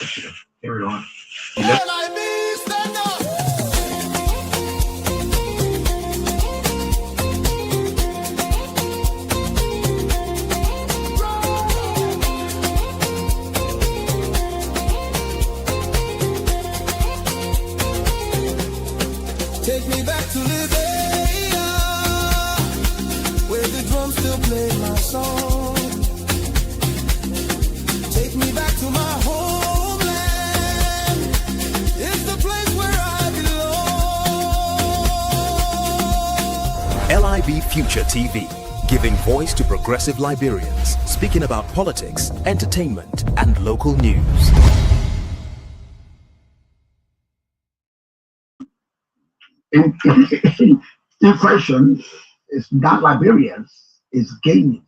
Carry on. LIB, stand up. Take me back to Liberia, where the drums still play my song. Take me back to my homeland. It's the place where I belong. LIB Future TV, giving voice to progressive Liberians, speaking about politics, entertainment, and local news. Inflation is not Liberians, it's Ghanaians.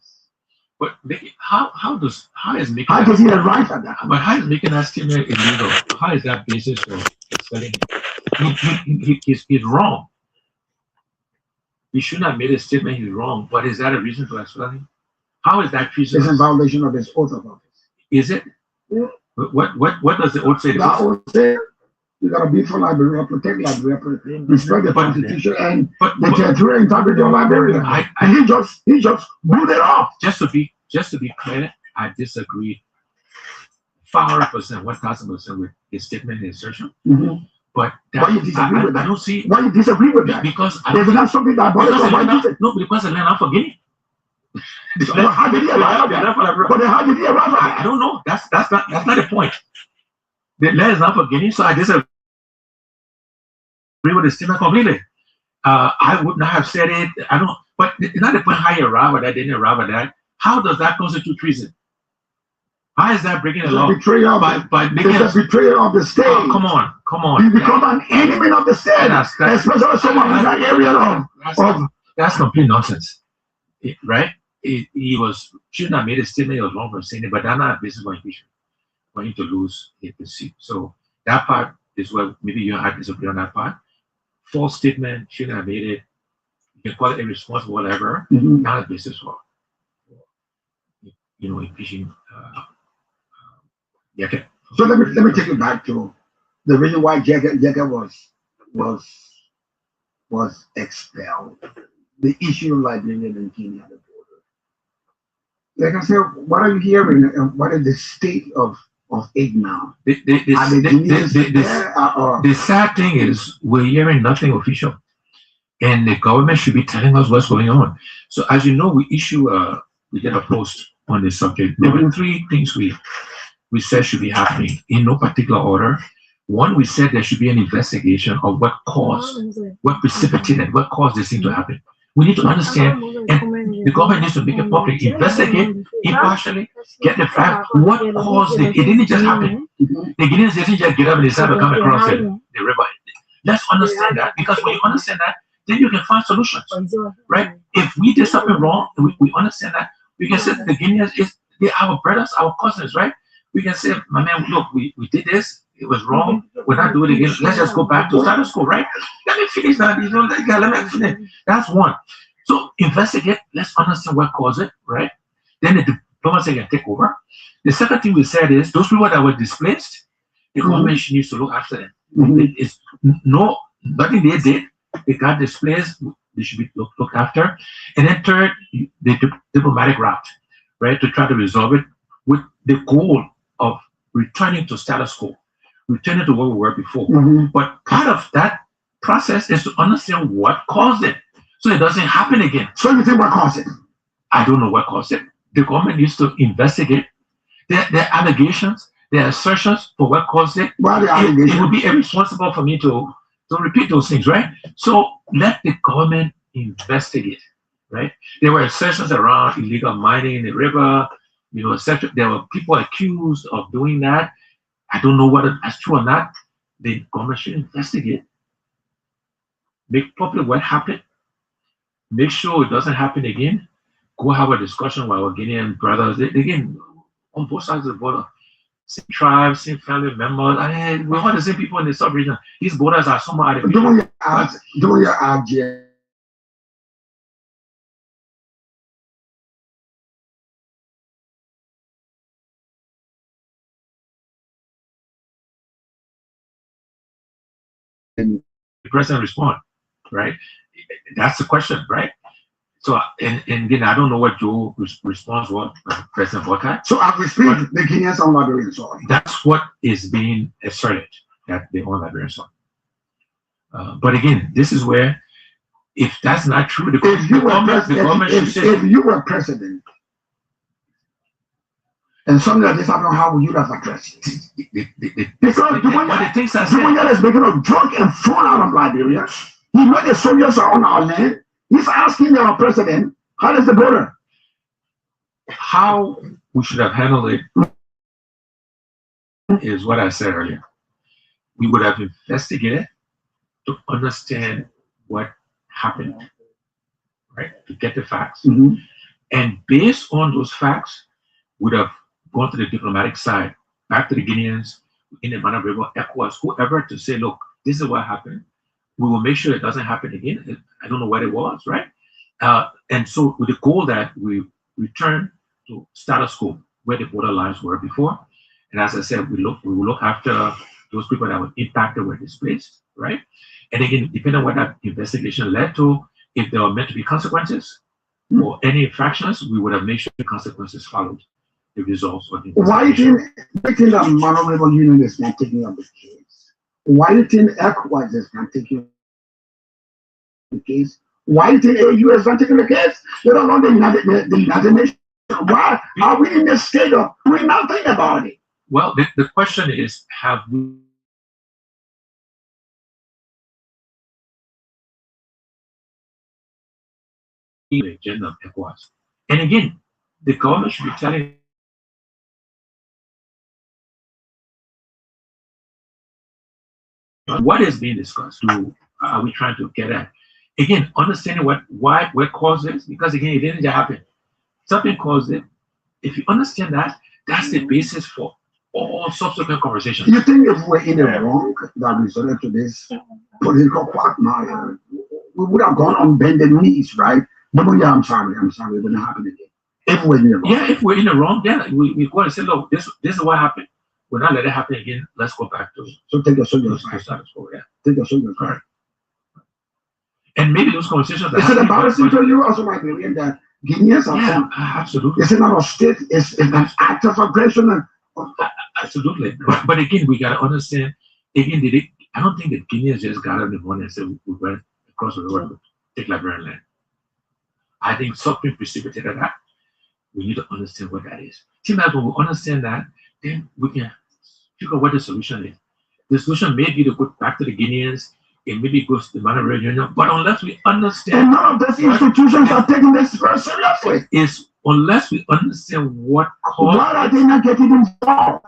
But how does making How does he arrive at that? But how is making that statement illegal? How is that basis for expelling him? He's wrong. He shouldn't have made a statement. He's wrong. But is that a reason to expel him? How is that treason? It's in violation of his oath of office. Is it? Yeah. What does the oath say? That oath says you gotta be for Liberia, protect Liberia, respect the Constitution and the territorial integrity of Liberia. And he just blew it off. Just to be clear, I disagree 500%, 1,000% with his statement and assertion. But that, why you disagree with that? I don't see why you disagree with that. Because there's not something that bothers you. No, because the land not forgetting. How did he arrive at that? But how did he arrive at that? I don't know. That's not the point. The land is not forgetting, so I disagree with the statement completely. I would not have said it. I don't. But it's not the point how you arrive at that. Didn't arrive at that. How does that constitute treason? How is that breaking the law? Betrayal by making a betrayal of the state. Oh, come on. You become an enemy of the state, especially someone in that area of. That's complete nonsense, right? He shouldn't have made a statement. He was wrong for saying it, but that's not a basis for impeachment for him to lose the seat. So that part is where maybe you and I disagree on that part. False statement, shouldn't have made it. You can call it irresponsible, whatever. Not a basis for impeaching. Okay. So let me take you back to the reason why Jagger was expelled. The issue of Liberian and Guinea at the border. Like I said, what are you hearing? What is the state of it now? The sad thing is we're hearing nothing official, and the government should be telling us what's going on. So as you know, we did a post on this subject. There were three things we said should be happening in no particular order. One, we said there should be an investigation of what caused, what precipitated, what caused this thing to happen. We need to understand, and the government needs to make it public, investigate impartially, get the fact, what caused it. It didn't just happen. The Guineans didn't just get up and decide to come across the river. Let's understand that, because when you understand that, then you can find solutions, right? If we did something wrong, we understand that, we can say the Guineans, they're our brothers, our cousins, right? We can say, my man, look, we did this. It was wrong. We're not doing it again. Let's just go back to status quo, right? Let me finish that. Let me finish. That's one. So investigate. Let's understand what caused it, right? Then the diplomacy can take over. The second thing we said is those people that were displaced, the government needs to look after them. It's nothing they did. They got displaced. They should be looked after. And then third, the diplomatic route, right, to try to resolve it with the goal of returning to status quo, returning to where we were before. But part of that process is to understand what caused it, so it doesn't happen again. So you think what caused it? I don't know what caused it. The government needs to investigate. There are allegations, there are assertions for what caused it. It would be irresponsible for me to repeat those things, right? So let the government investigate, right? There were assertions around illegal mining in the river, etc. There were people accused of doing that. I don't know whether that's true or not. The government should investigate. Make public what happened. Make sure it doesn't happen again. Go have a discussion with our Guinean brothers. Again, on both sides of the border. Same tribes, same family members. We're all the same people in the sub-region. These borders are somewhat artificial. Don't you And the president respond, right? That's the question, right? So, and again, I don't know what Joe's response was, President Botai. so as we speak, the Kenyans are Liberian soil. That's what is being asserted, that they own Liberian soil. But again, this is where, if that's not true, the government should say. If you were president, and something like this happened, how would you have addressed it? Because the one that is making a drug and thrown out of Liberia, he know the soldiers are on our land. He's asking our president, how is the border? How we should have handled it is what I said earlier. We would have investigated to understand what happened, right? To get the facts. Mm-hmm. And based on those facts, would have gone to the diplomatic side, back to the Guineans, in the manner of ECOWAS, whoever, to say, look, this is what happened. We will make sure it doesn't happen again. I don't know what it was, right? And so with the goal that we return to status quo, where the border lines were before. And as I said, we will look after those people that were impacted, were displaced, right? And again, depending on what that investigation led to, if there were meant to be consequences or any infractions, we would have made sure the consequences followed the results of the Why do you think that Honorable Union is not taking up the case? Why do you think ECOWAS is not taking the case? Why do you think AU is not taking the case? They don't know the United Nations. Why are we in this state of doing nothing about it? Well, the question is, have we the agenda of ECOWAS? And again, the government should be telling what is being discussed. Are we trying to get at? Again, understanding what caused this, because again, it didn't just happen. Something caused it. If you understand that, that's the basis for all subsequent conversations. You think if we're in the wrong that resulted to this political quagmire, we would have gone on bended knees, right? But yeah, I'm sorry, it wouldn't happen again. If we're in the wrong. Yeah, if we're in the wrong, then we go and say, look, this is what happened. We're not letting it happen again. Let's go back to so take a soldier status quo. Yeah, take a soldier. Right. And maybe those conversations. Is it embarrassing to you also, my Liberian, that Guineans are? Yeah, absolutely. Is it not a state? It's an act of aggression. Absolutely. But again, we gotta understand. Again, I don't think the Guineans just got up in the morning and said we went across the river to take Liberian land. I think something precipitated that. We need to understand what that is. See, that when we understand that, then we can figure out what the solution is. The solution may be to go back to the Guineans and maybe go to the Manor Union, but unless we understand, and none of those institutions are taking this very seriously. Is unless we understand what caused. Why are they not getting involved?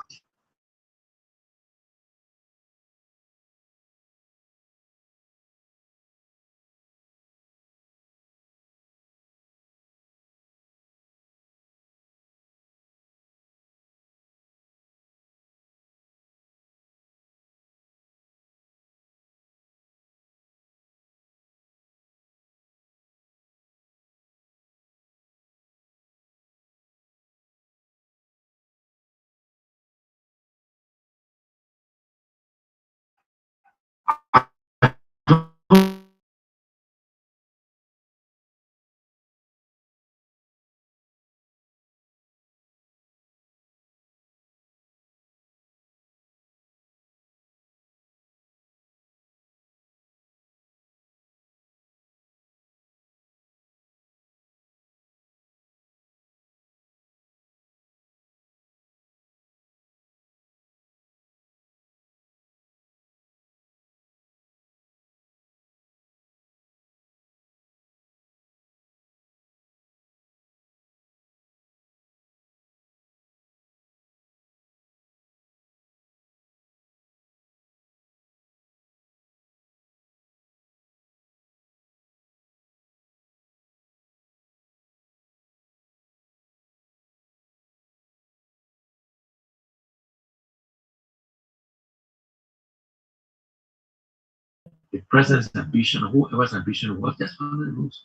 The president's ambition, whoever's ambition was, just follow the rules.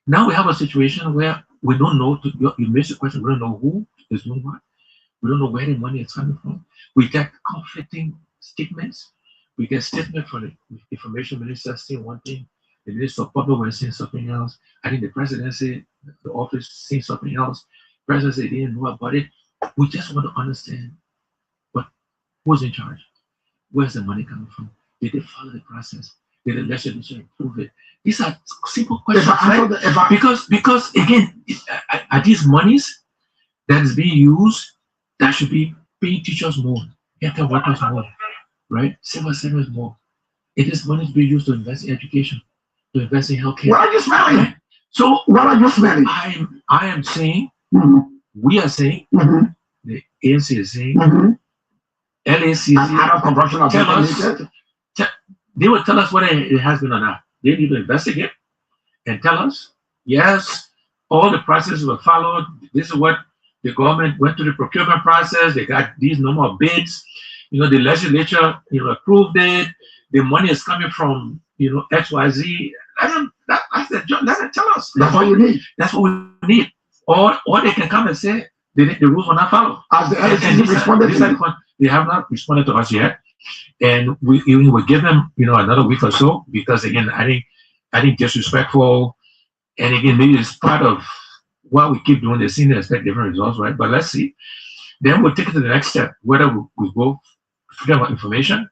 Now we have a situation where we don't know, you missed the question, we don't know who is doing what. We don't know where the money is coming from. We get conflicting statements. We get statement from the information minister saying one thing, the minister of public was saying something else. I think the presidency, the office saying something else. President said they didn't know about it. We just want to understand who's in charge. Where's the money coming from? Did they follow the process? Did the legislature improve it? These are simple questions, right? Because again, are these monies that is being used that should be paying teachers more, healthcare workers more, right? Civil servants more. It is money being used to invest in education, to invest in healthcare. What are you smelling? Right? So what are you smelling? I am saying, we are saying, the ANC is saying, LAC they will tell us whether it has been or not. They need to investigate and tell us, yes, all the processes were followed. This is what the government went through the procurement process. They got these number of bids. The legislature, approved it. The money is coming from, XYZ. Let them tell us. That's what you need. That's what we need. Or they can come and say the rules were not followed. As the LCC responded they have not responded to us yet. And we will give them, another week or so, because again, I think disrespectful, and again, maybe it's part of why we keep doing this, and expect different results, right? But let's see. Then we'll take it to the next step, whether we go freedom of information.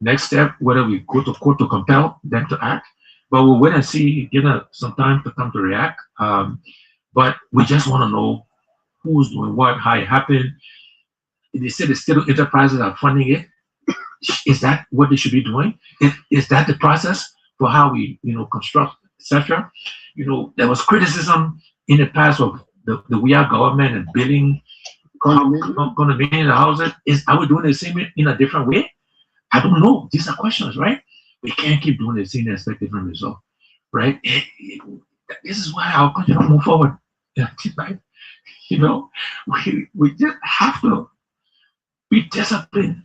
Next step, whether we go to court to compel them to act. But we'll wait and see, give them some time to come to react. But we just want to know who's doing what, how it happened. They said the state enterprises are funding it. Is that what they should be doing? Is that the process for how we, construct, etc.? There was criticism in the past of the we are government and building condominium houses. Are we doing the same in a different way? I don't know. These are questions, right? We can't keep doing the same and expect different result, right? This is why our country don't move forward, right? We just have to be disciplined.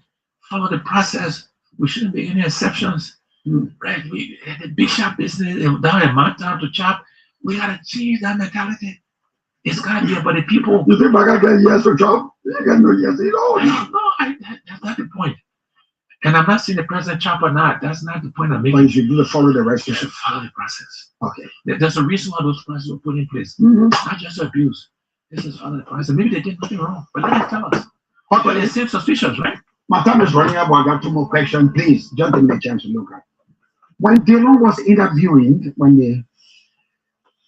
Follow the process. We shouldn't be any exceptions, right? The big shop business, down in Mountain to chop, we gotta change that mentality. It's gotta be about the people. You think I got yes for job? You got no yes at all. That's not the point. And I'm not saying the president chop or not. That's not the point I'm making. But you should do follow the rest. You should follow the process. Okay. There's a reason why those processes were put in place. Not just abuse. This is follow the process. Maybe they did nothing wrong, but let them tell us. Okay. But it seems suspicious, right? My time is running out, but I got 2 more questions. Please, just give me a chance to look at. When Dillon was interviewing, when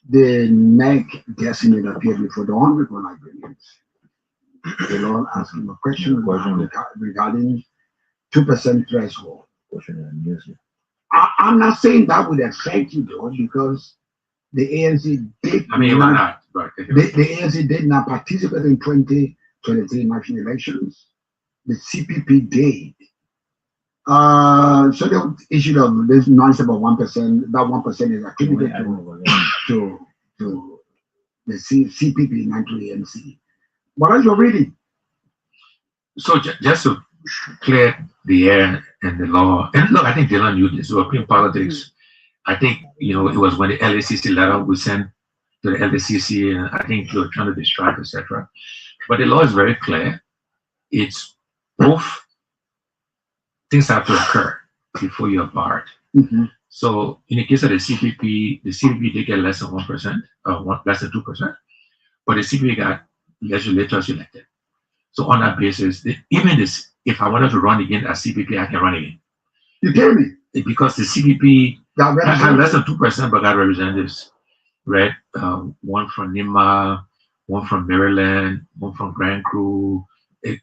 the NEC designate appeared before the Honorable Librarians, Dillon asked him a question regarding 2% threshold. I'm not saying that would affect you though, because the ANC did. Why not? The ANC did not participate in 2023 national elections. The CPP did. So they issued this noise about 1%. That 1% is attributed to the CPP, not to the ANC. What are you reading? So just to clear the air and the law, and look, I think Dillon knew this. European politics. I think it was when the LACC letter was sent to the LACC, and I think they were trying to distract, etc. But the law is very clear. It's both things have to occur before you're barred. So in the case of the CPP did get less than 1%, less than 2%, but the CPP got legislators elected. So on that basis, even this, if I wanted to run again as CPP, I can run again. You tell me? Because the CPP had less than 2%, but got representatives, right? One from Nima, one from Maryland, one from Grand Crew. It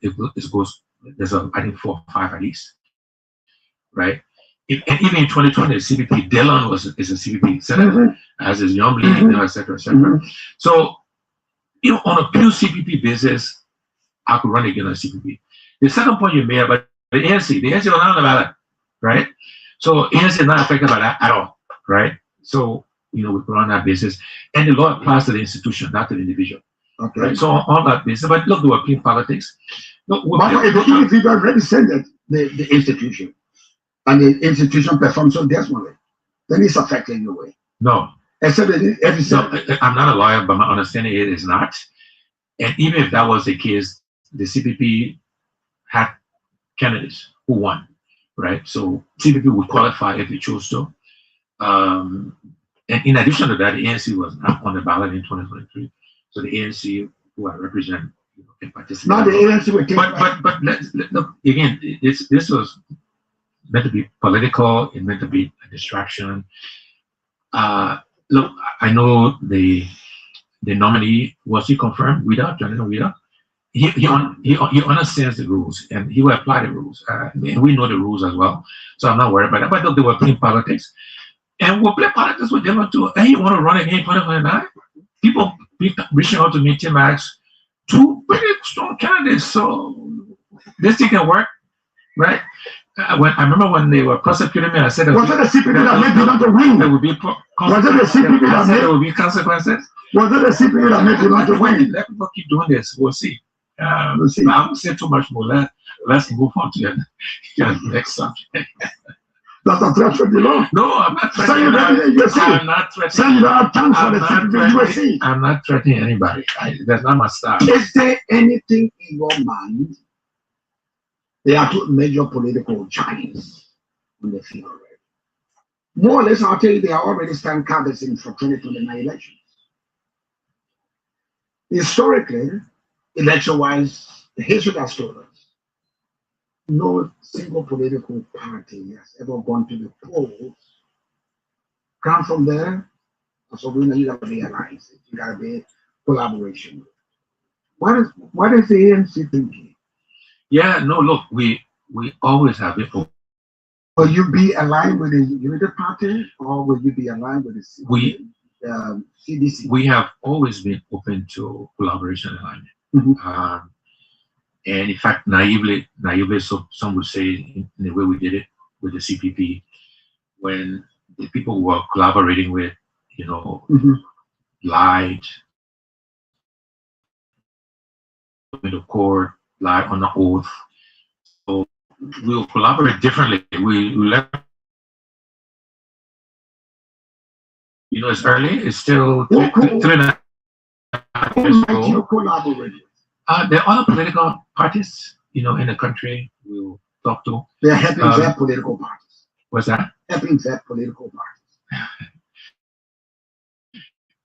goes. There's I think 4 or 5 at least, right? And even in 2020, the CPP, Dillon is a CPP senator, as is Young League, etc., etc. So, on a pure CPP basis, I could run again on CPP. The second point you made about the ANC was not on the ballot, right? So ANC is not affected by that at all, right? So, we put on that basis, and the law applies to the institution, not to the individual. Okay. Right? So on that basis, but look, there were clean politics. But if the individual represented the institution, and the institution performs so desperately, then it's affected in a way. No. Except I'm not a lawyer, but my understanding is not. And even if that was the case, the CPP had candidates who won, right? So CPP would qualify if they chose to. And in addition to that, the ANC was not on the ballot in 2023. So the ANC, who I represent, can participate. Now the ANC will take But look, again, this was meant to be political. It meant to be a distraction. Look, I know the nominee, was he confirmed without Jonathan Wida? He understands the rules and he will apply the rules. We know the rules as well, so I'm not worried about that. But look, they were playing politics, and we'll play politics with them too. Hey, you want to run again 2029? People reaching out to me, Tim Max, two pretty strong candidates. So this thing can work, right? When I remember when they were prosecuting me, I said, was it the CPP that made you not to win? There would be was it the CPP that made there will be consequences? Was it the CPP that made you not to win? Let people keep doing this. We'll see. We'll see. I won't say too much more. Let's move on to the next subject. That's a threat from the law. No, I'm not threatening anybody. I'm not threatening. I'm not threatening anybody. That's not my style. Is there anything in your mind? There are two major political giants on the field already. More or less, I'll tell you, they are already stand canvassing for 2029 elections. Historically, election-wise, the history has told us no single political party has ever gone to the polls. Come from there, so we know you got to be alliance. You got to be collaboration. What is the ANC thinking? Yeah, no, look, we always have it. Will you be aligned with the Unity Party, or will you be aligned with the CDC? We have always been open to collaboration and alignment. And in fact, naively, so some would say, in the way we did it with the CPP, when the people were collaborating with, lied, in the court, lied on the oath. So we'll collaborate differently. We let, it's early. It's still 3.5 years ago. There are other political parties, in the country we'll talk to. They're helping their political parties. What's that? Helping their political parties.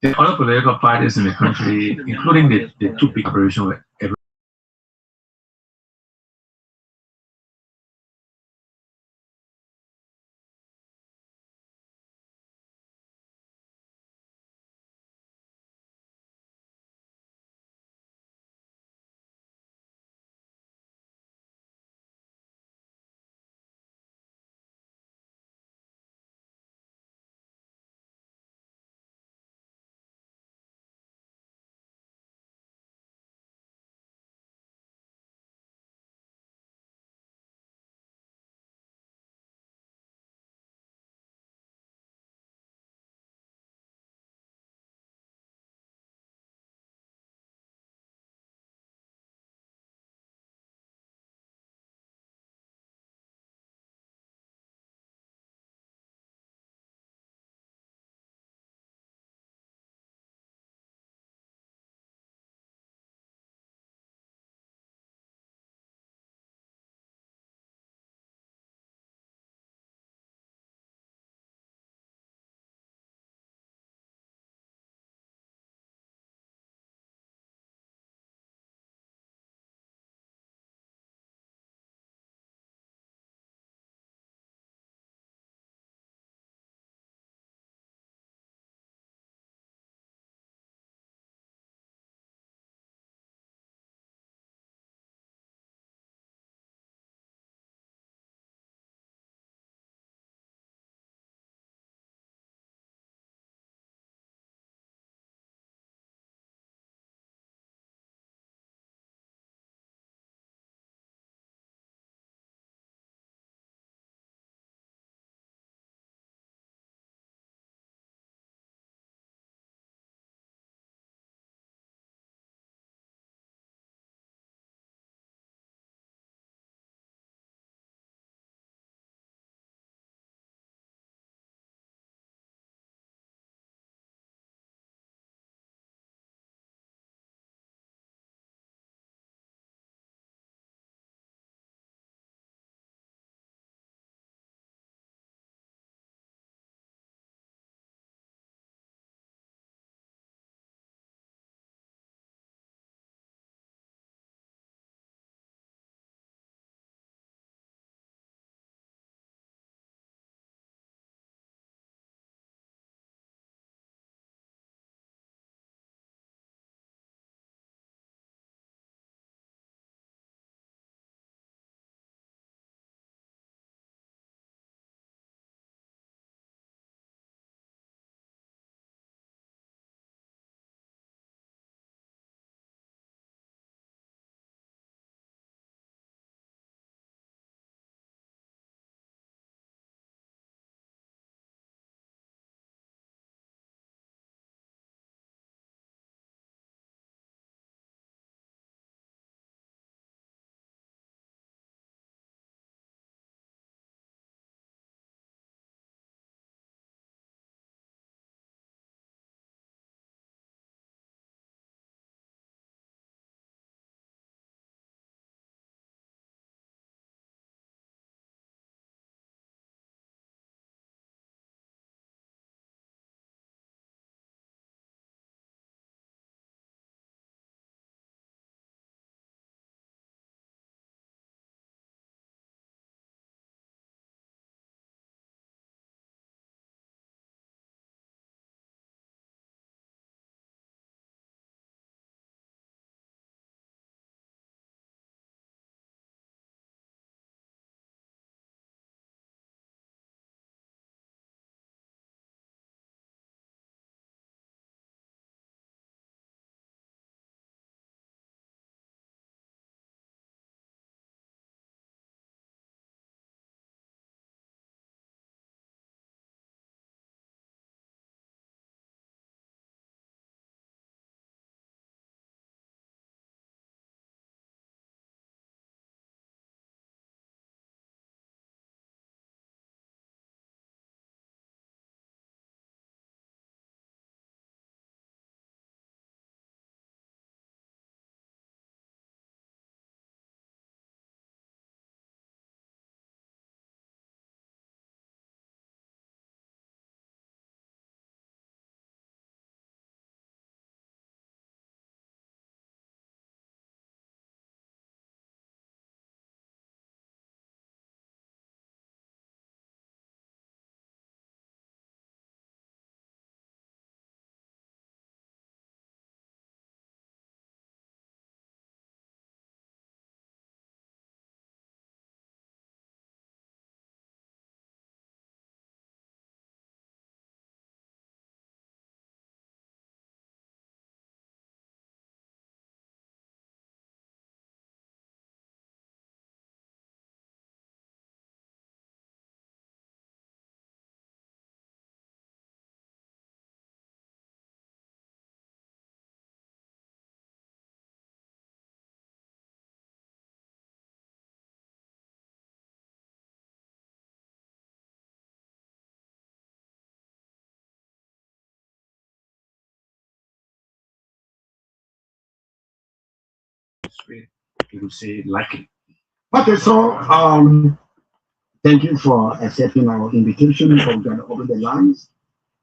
There are other political parties in the country, including the two big corporations screen, you will say likely. Okay, so thank you for accepting our invitation. We're going to open the lines.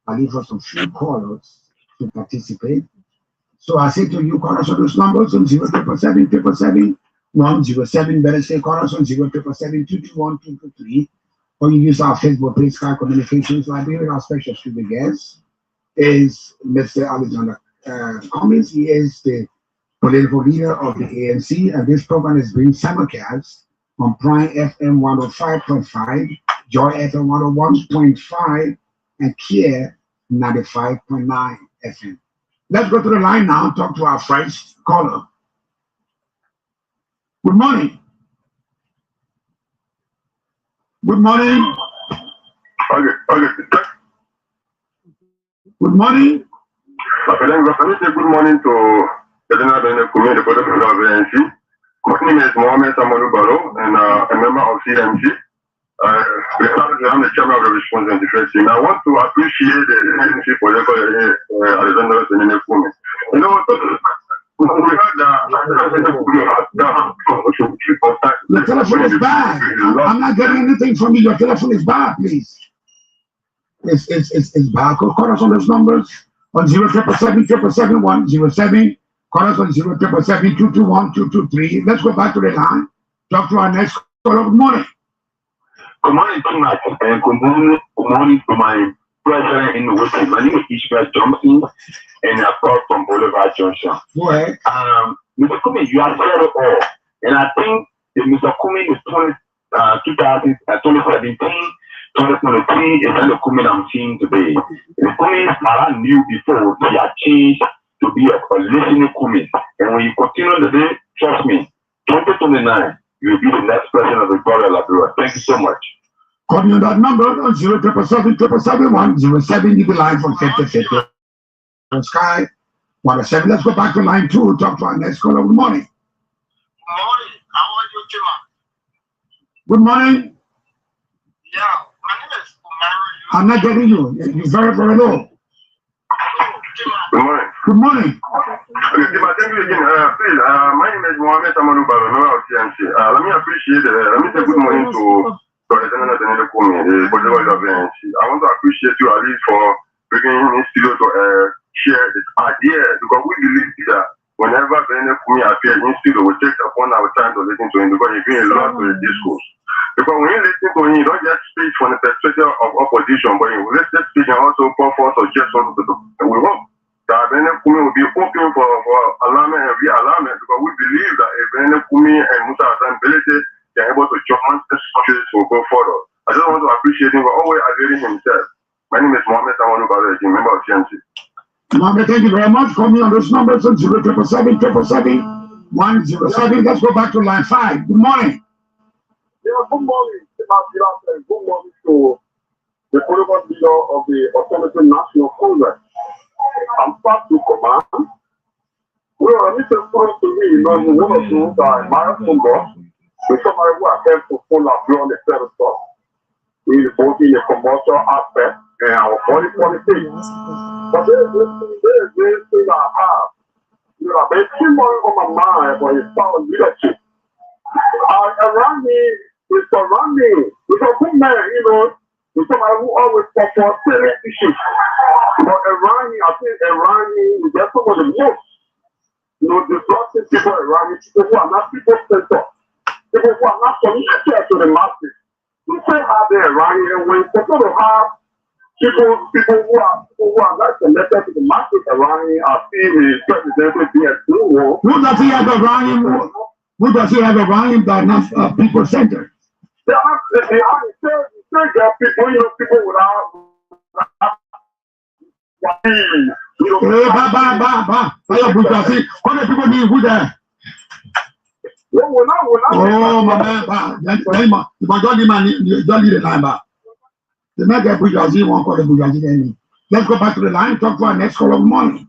I leave us some few callers to participate. So I say to you, call us on those numbers on 07777 better say call us on 07772212223, or you use our Facebook page, Sky Communications Library. Our special studio guest is Mr. Alexander Cummings. He is the political leader of the ANC, and this program is being simulcast on Prime FM 105.5, Joy FM 101.5, and Kia 95.9 FM. Let's go to the line now and talk to our first caller. Good morning. Good morning. Okay. Good morning. Good morning to the General Committee, the President of the ANC. My name is Mohamed Samadou Baro, and a member of CMC. I'm the chairman of the Response and Defense team. I want to appreciate the ANC for the Alexander Cummings. You know, your telephone is bad. I'm not getting anything from you. Your telephone is bad, please. It's bad. Call us on those numbers on 077777107. Call us on 07772212223. Let's go back to the line. Talk to our next caller. Good morning. Good morning, tonight, and good morning to my brethren in the West. My name is Ishmael Johnson, and I call from Boulevard Junction. Go ahead. Mr. Cummings, you are said it all, and I think that Mr. Cummings is 2017, 2023 is not the Cummings I'm seeing today. The Cummings I knew before, they are changed to be a listening Cummings, and when you continue today, trust me, 2029. You will be the next president of the Gloria Liberia. Thank you so much. Call me on that number on 077777107. You can line from 5050 on Sky 107. Let's go back to line 2. Talk to our next caller. Good morning. Good morning. How are you, Chima? Good morning. Yeah, my name is Omar. I'm not getting you. You're very, very low. Good morning. Good morning. Okay, thank you again. Please, my name is Mohamed Samadou Baro, member of CMC. Let me appreciate let me say good morning to the General Committee, the President of the ANC. I want to appreciate you at least for bringing in studio to share this idea, because we believe that whenever General Committee appears in studio, we take upon our time to listen to him, because he brings a lot to the discourse. Because when you listen to him, you don't just speak from the perspective of opposition, but you listen to speak and also call for suggestions to the and we hope that Benin Kumi will be open for alignment and realignment, because we believe that if Benin Kumi and Musa Hassan Belete are able to join this country to go further. I just want to appreciate him for always availing himself. My name is Mohamed Samadou Baro, member of CMC. Mohamed, thank you very much. Call me on those numbers on 077777107. Let's go back to line 5. Good morning. Yeah, good morning. Good morning to the political leader of the Alternative National Congress. I'm proud to command. Well, I need to prove to me, one of those are my football. With somebody who has helped to pull up on the territory. We are both in the commercial aspect and our body politics. But there's this thing I have. I've been too much on my mind for his power leadership. Around me, with a good man, with somebody who always fought for serious issues. But around me, I think around me, we get some of the most, disruptive people around me, people who are not people-centered, people who are not committed to the masses. We say how they're around here, and when you to have people who are not connected to the masses around here, I feel the president being a true war. Who does he have around him? Who does he have around him that are not people-centered? There are people, people without. What do people need who there? Oh, my man, don't leave the line back. The mega bourgeoisie won't call the bourgeoisie enemy. Let's go back to the line, talk to our next caller. Good morning.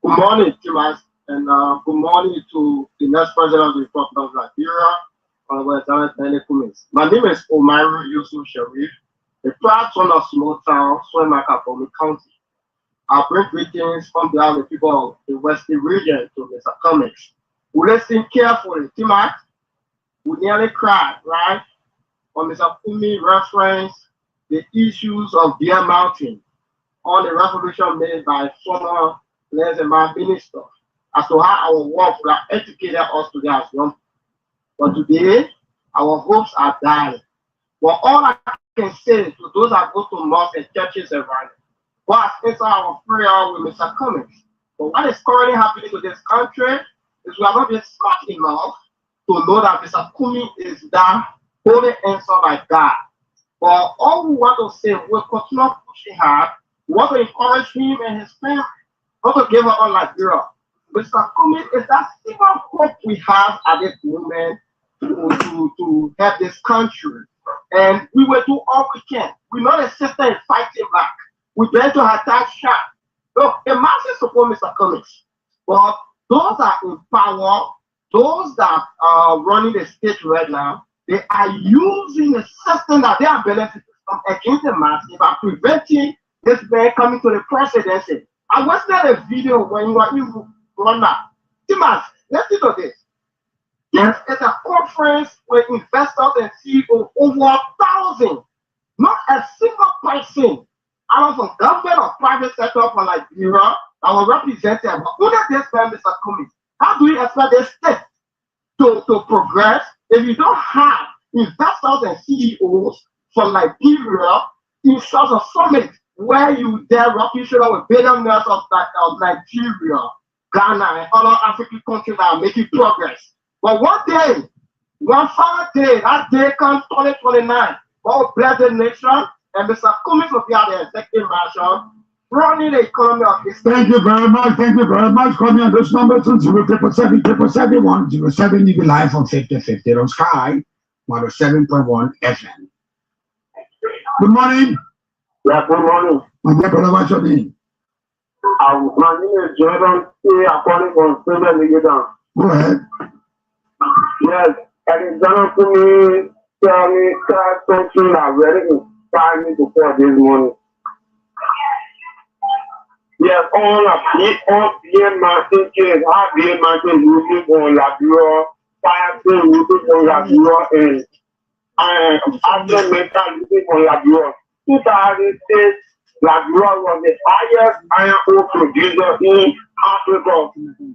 Good morning, Timas, and good morning to the next president of the Republic of Liberia. My name is Omar Yusuf Sharif, a proud son of small town, Swemaka, Bomi County. I bring greetings on behalf of the people of the Western region to Mr. Cummings, We listen carefully. Timat, we nearly cried, right? When Mr. Kumi referenced the issues of Deer Mountain on the resolution made by former minister as to how our work will have educated us today as young people. But today, our hopes are dying. But all I can say to those that go to mosques and churches around, God has answered our prayer with Mr. Cummings. But what is currently happening to this country is we have not been smart enough to know that Mr. Cummings is that only answer by God. But all we want to say, we'll continue pushing hard. We want to encourage him and his family not to give up on Liberia. Mr. Cummings is that single hope we have at this moment to help this country. And we will do all we can. We're not a sister in fighting back. We're going to attack sharp. Look, the masses support Mr. Cummings. But those that are in power, those that are running the state right now, they are using the system that they are benefiting from against the masses by preventing this man coming to the presidency. I watched a video when you were in Rwanda. Timas, listen to this. Yes, it's a conference with investors and CEOs, over 1,000. Not a single person out of government or private sector from Liberia that was represented. But only this time, Mr. Cummings, how do you expect the state to progress if you don't have investors and CEOs from Liberia in such a summit where you dare rocking shoulder with billionaires of Nigeria, Ghana, and other African countries that are making progress? But one day, one fine day, that day comes 2029. God bless the nation, and Mr. Cummings will be at the executive marshal running the economy of this. Thank you very much. Thank you very much. Call me on this number 207777107. You can live on 5050 on Sky 107.1 FM. Good morning. Yeah, good morning. My dear brother, what's your name? My name is Jordan. I'm calling from Silver Legadan. Go ahead. Yes, and it's done to me. Tell me, something I'm ready to find me to pour this morning. Yes, all the mountain kids, all the mountain moving on Liberia, fire moving on Liberia, and after mental moving on Liberia. 2006, Liberia was the highest iron ore producer in Africa,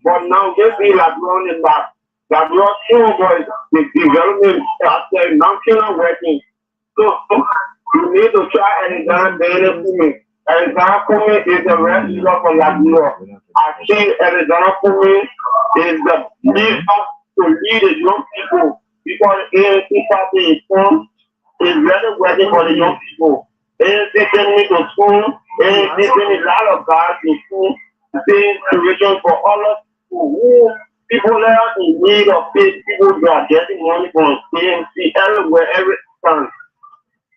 but now they see Liberia is back. Liberia still was the development after national working. So you need to try and examine the Cummings. Alexander Cummings is the wrestler for Liberia. I think Alexander Cummings is the leader to lead the young people because ANC party is really working for the young people. ANC taking me to school, ANC taking a lot of guys in school, same situation for all of people people that are in need of faith, people who are getting money from ANC everywhere, every time.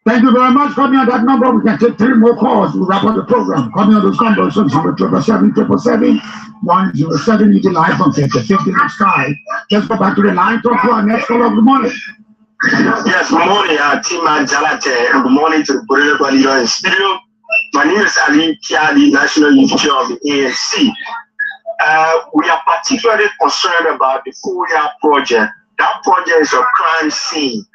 Thank you very much. Call me on that number. We can take 3 more calls. We'll wrap up the program. Call me on those numbers. 777-777-107. You can live on 5050 in the Sky. Let's go back to the line. Talk to our next caller. Good morning. Yes, good morning, Tima Jalate, and good morning to the political leader in studio. My name is Ali Kiadi, National Youth Chair of the ANC. We are particularly concerned about the Furia project. That project is a crime scene,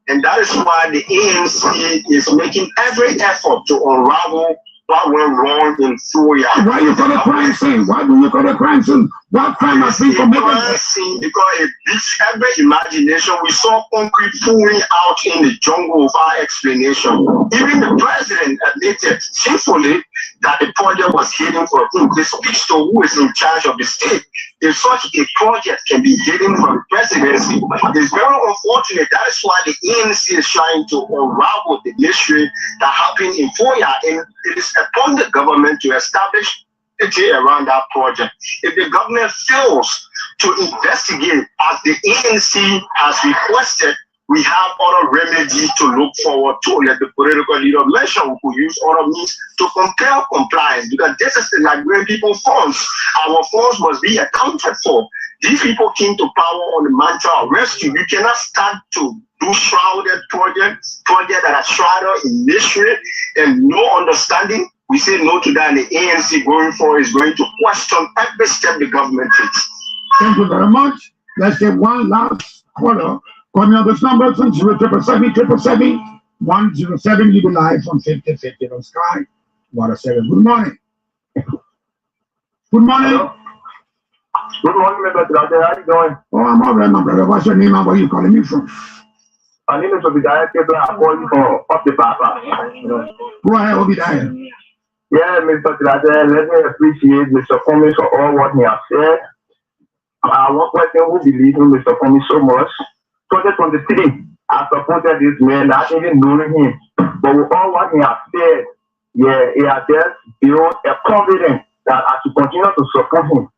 and that is why the ANC is making every effort to unravel what went wrong in Furia. Why you call it crime scene? Why do you call it crime scene? What crime has been committed? Crime scene because it beats every imagination. We saw concrete pouring out in the jungle of our explanation. Even the president admitted shamefully that the project was hidden from him. This speaks to who is in charge of the state. If such a project can be hidden from the presidency, it's very unfortunate. That is why the ANC is trying to unravel the mystery that happened in Furia, and it is upon the government to establish around that project. If the government fails to investigate as the ANC has requested, we have other remedies to look forward to. Let the political leader mention we could use other means to compel compliance, because this is the Liberian people funds. Our funds must be accounted for. These people came to power on the mantra of rescue. You cannot start to do shrouded projects that are shrouded in mystery and no understanding. We say no to that, and the ANC going forward is going to question every step the government takes. Thank you very much. Let's say one last caller. Call me on this number from 07777 You be live from 5050 on Sky. Water 7. Good morning. Good morning. Hello? Good morning, Mr. Tirate. How you doing? Oh, I'm all right, my brother. What's your name and where you calling me from? My name is Obadiah Kebla. I'm calling for up the Papa. Go ahead, Obadiah. Yeah, Mr. Tirate, let me appreciate Mr. Cummings for all what he has said. One person who believes in Mr. Cummings so much. 2023, I supported this man, not even knowing him. But with all what he has said, yeah, he has just built a confidence that I should continue to support him.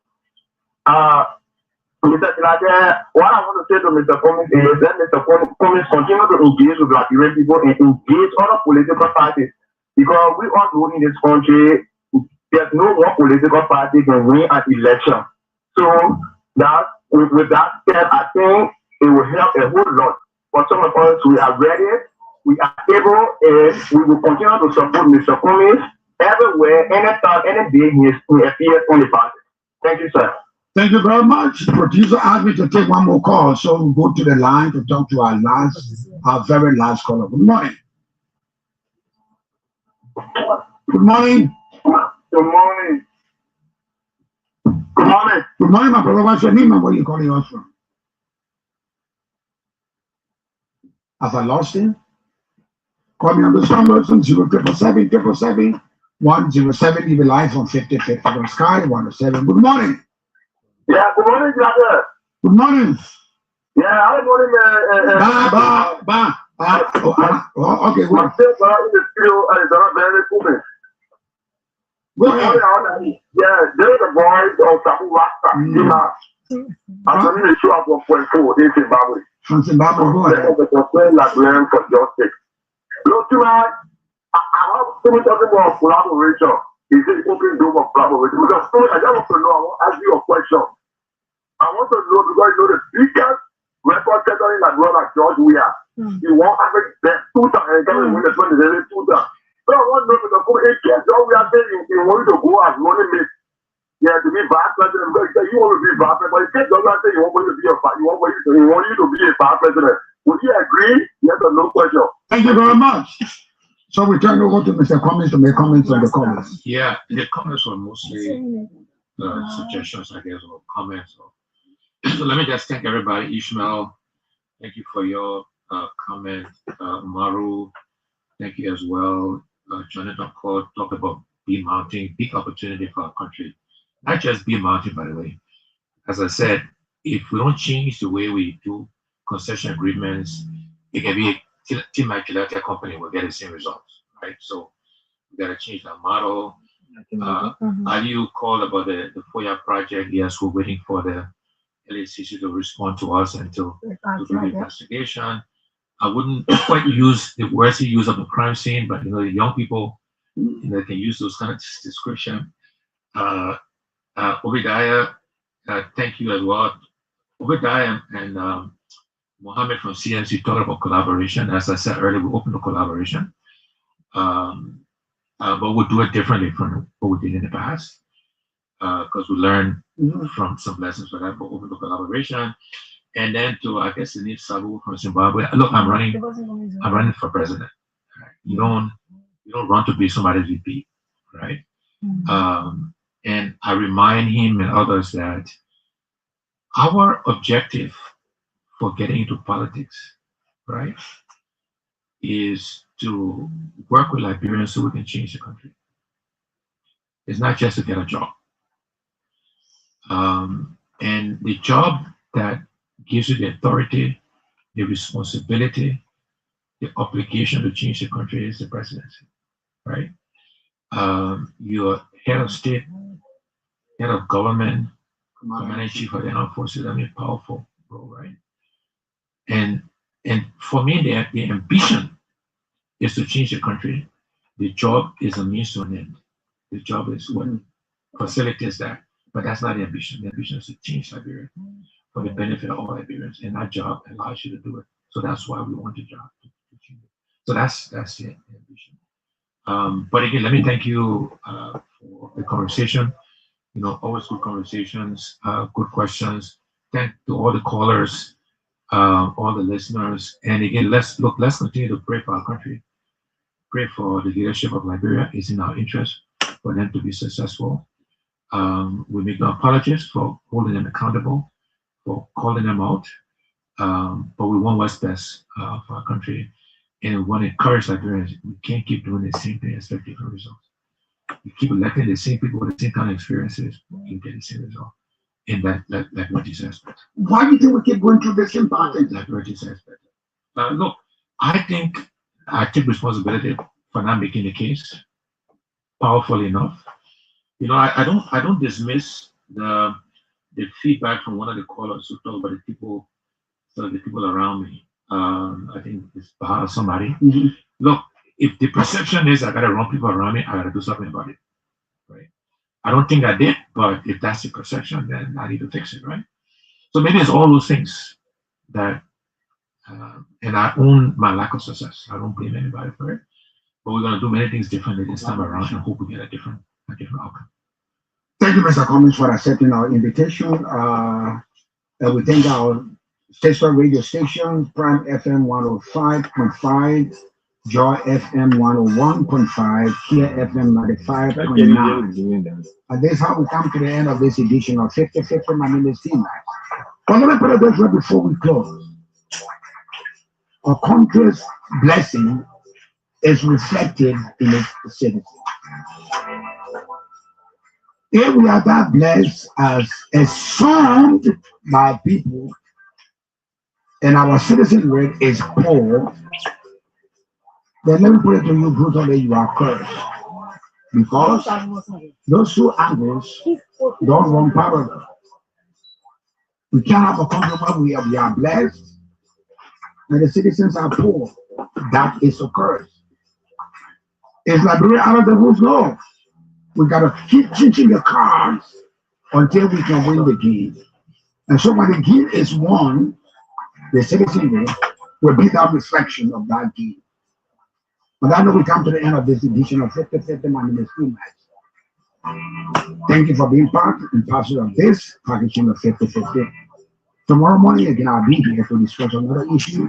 Mr. Tirate, what I want to say to Mr. Cummings is that Mr. Cummings continue to engage with Liberian people and engage other political parties. Because we all know in this country, there's no one political party can win an election. So that with that said, I think it will help a whole lot. For some of us, we are ready, we are able, and we will continue to support Mr. Cummings everywhere, anytime, any day he appears on the party. Thank you, sir. Thank you very much. Producer asked me to take one more call, so we'll go to the line to talk to our very last caller. Good morning. Good morning. Good morning. Good morning. Good morning, my brother. What's your name and where you calling us from? Have I lost him? Call me on this number, 07777 107. You be live on 5050 on Sky 107. Good morning. Yeah, good morning, brother. Good morning. Yeah, good morning, Okay, my sister in the studio is very cool. go ahead. Yeah, there's a boy of Sabu Rasta. I'm going to show up 1.4 in Zimbabwe. From Zimbabwe, go ahead. Liberian for justice. Look, tonight, I have so much talking about collaboration. Is it open door of collaboration? Because I just want to know, I want to ask you a question. I want to know, because you know the biggest record setter in that world like George Weah. He won average best 2 times and can win the 20 2 times. So I want to know, because in case George Weah saying he wanted to go as running mate, yeah, to be vice president, because you want to be vice president, but in case George Weah say he want you to be a vice president, would you agree? Yes or no question? Thank you very much. So we turn over to Mr. Cummings to make comments on the comments. Yeah, the comments were mostly suggestions, I guess, or comments. So let me just thank everybody. Ishmael, thank you for your comment. Maru, thank you as well. Jonathan Court talked about bee mounting, big opportunity for our country. Not just bee mounting, by the way. As I said, if we don't change the way we do concession agreements, it can be a team like company will get the same results, right? So we got to change that model. Aliu called about the FOIA project. Yes, we're waiting for the LACC to respond to us and to do the investigation. I wouldn't quite use the words he used of the crime scene, but the young people, can use those kind of description. Obadiah, thank you as well. Obadiah and Mohammed from CMC talked about collaboration. As I said earlier, we open the collaboration, but we'll do it differently from what we did in the past, because we learned from some lessons for that. But open the collaboration, and then to I guess Denise Sabu from Zimbabwe. Look, I'm running for president. Right? You don't run to be somebody's VP, right? And I remind him and others that our objective for getting into politics, right, is to work with Liberians so we can change the country. It's not just to get a job. And the job that gives you the authority, the responsibility, the obligation to change the country is the presidency, right? You're head of state, head of government, commander-in-chief of the armed forces. I mean, powerful role, right? And for me, the ambition is to change the country. The job is a means to an end. The job is what facilitates that. But that's not the ambition. The ambition is to change Liberia for the benefit of all Liberians. And that job allows you to do it. So that's why we want the job to change it. So that's the ambition. But again, let me thank you for the conversation. Always good conversations, good questions. thank to all the callers, all the listeners. And again, let's continue to pray for our country. Pray for the leadership of Liberia. It's in our interest for them to be successful. We make no apologies for holding them accountable, for calling them out. But we want what's best for our country. And we want to encourage Liberians. We can't keep doing the same thing and expect different results. We keep electing the same people with the same kind of experiences, you get the same result. And like what you said. Why do you think we keep going through the same pattern? Like what you said. Look, I think I take responsibility for not making the case powerful enough. You know, I don't dismiss the feedback from one of the callers who talked about the people around me. I think it's Bahar somebody. Mm-hmm. Look, if the perception is I gotta run people around me, I gotta do something about it. Right? I don't think I did, but if that's the perception, then I need to fix it, right? So maybe it's all those things that and I own my lack of success. I don't blame anybody for it. But we're gonna do many things differently this time around and hope we get a different outcome. Thank you, Mr. Cummings, for accepting our invitation. We thank our sister radio station, Prime FM 105.5, Joy FM 101.5, Kia FM 95.9. And this is how we come to the end of this edition of 50/50. My name is Tina. But let me put it this way before we close. Our country's blessing is reflected in its citizens. If we are that blessed as affirmed by people, and our citizen rate is poor, then let me put it to you brutally, you are cursed. Because those two angles don't run parallel. We can't have a country where we are blessed and the citizens are poor. That is a curse. It's Liberia out of the woods go. We gotta keep changing the cards until we can win the game. And so when the game is won, the citizenry will be that reflection of that game. But I know we come to the end of this edition of 50/50. My name is Cummings. Thank you for being part and parcel of this packaging of 50/50. Tomorrow morning again, I'll be here to discuss another issue.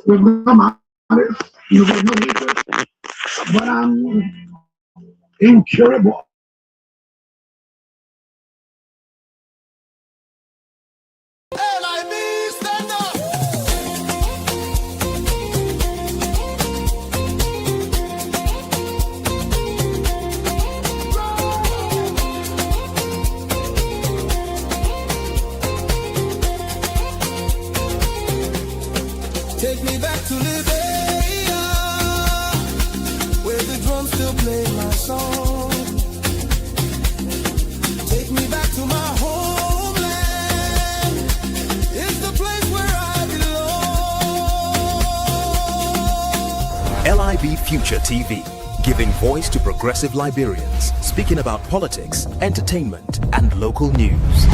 With no matters, you will know it, but I'm incurable. LIB, stand up. Take me back to Liberia, where the drums still play my song. Take me back to my homeland. It's the place where I belong. LIB Future TV, giving voice to progressive Liberians, speaking about politics, entertainment, and local news.